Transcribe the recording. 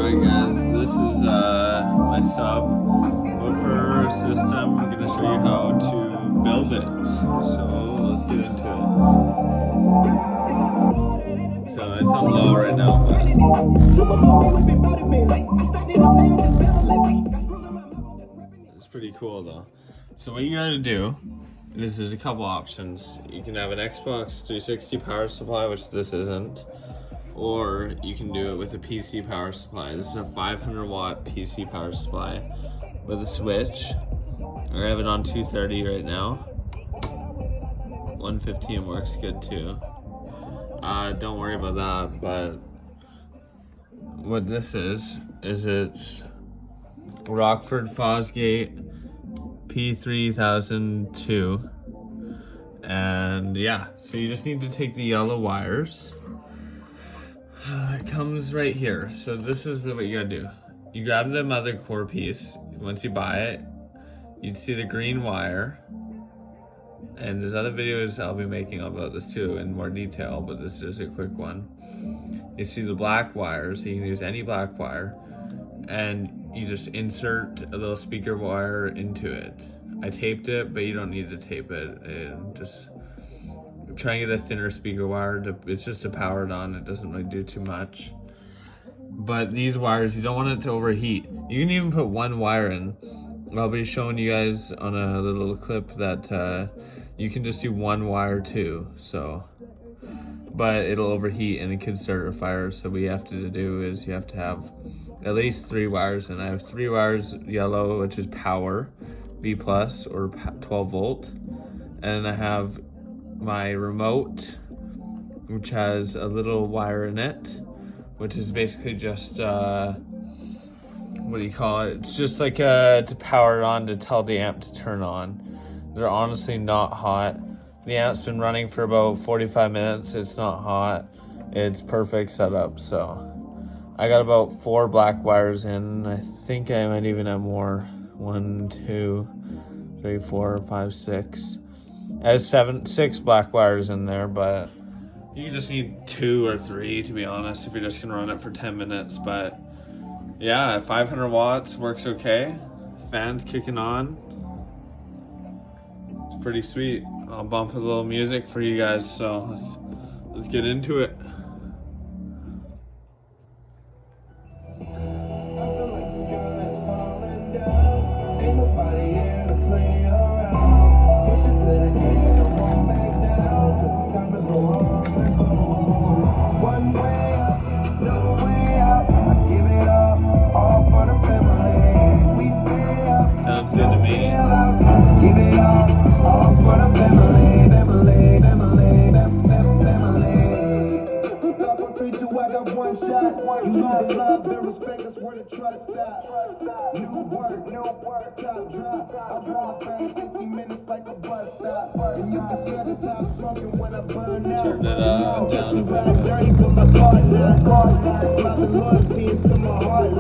Alright guys, this is my subwoofer system. I'm going to show you how to build it. So let's get into it. So it's on low right now, but it's pretty cool though. So what you gotta do is there's a couple options. You can have an Xbox 360 power supply, which this isn't. Or you can do it with a PC power supply. This is a 500 watt PC power supply with a switch. I have it on 230 right now. 115 works good too. Don't worry about that, but what this is it's Rockford Fosgate P3002. And yeah, so you just need to take the yellow wires. It comes right here. So this is what you gotta do. You grab the mother core piece. Once you buy it, you'd see the green wire. And there's other videos I'll be making about this too in more detail, but this is just a quick one. You see the black wire, so you can use any black wire. And you just insert a little speaker wire into it. I taped it, but you don't need to tape it. And just try and get a thinner speaker wire. It's just to power it on. It doesn't really do too much. But these wires, you don't want it to overheat. You can even put one wire in. I'll be showing you guys on a little clip that you can just do one wire too. So, but it'll overheat and it could start a fire. So what you have to do is you have to have at least 3 wires, and I have 3 wires yellow, which is power, B plus or 12 volt, and I have my remote, which has a little wire in it, which is basically just what do you call it? It's just like to power it on, to tell the amp to turn on. They're honestly not hot. The amp's been running for about 45 minutes. It's not hot. It's perfect setup. So I got about 4 black wires in. I think I might even have more. 1, 2, 3, 4, 5, 6. I have 6 black wires in there, but you just need 2 or 3 to be honest if you're just gonna run it for 10 minutes. But yeah, 500 watts works okay. Fan's kicking on. It's pretty sweet. I'll bump a little music for you guys, so let's get into it. Sounds good to me. Give it up, all for the family, family, family, family. Up on 3, 2, I got one shot. You love and respect, that's where the trust stop. New work, top drop. I'm on the train 15 minutes like a bus stop. And you can smell this how I'm smoking when I burn out. Turn it down a bit. Dirty for my heart now. It's my loyalty into my heart.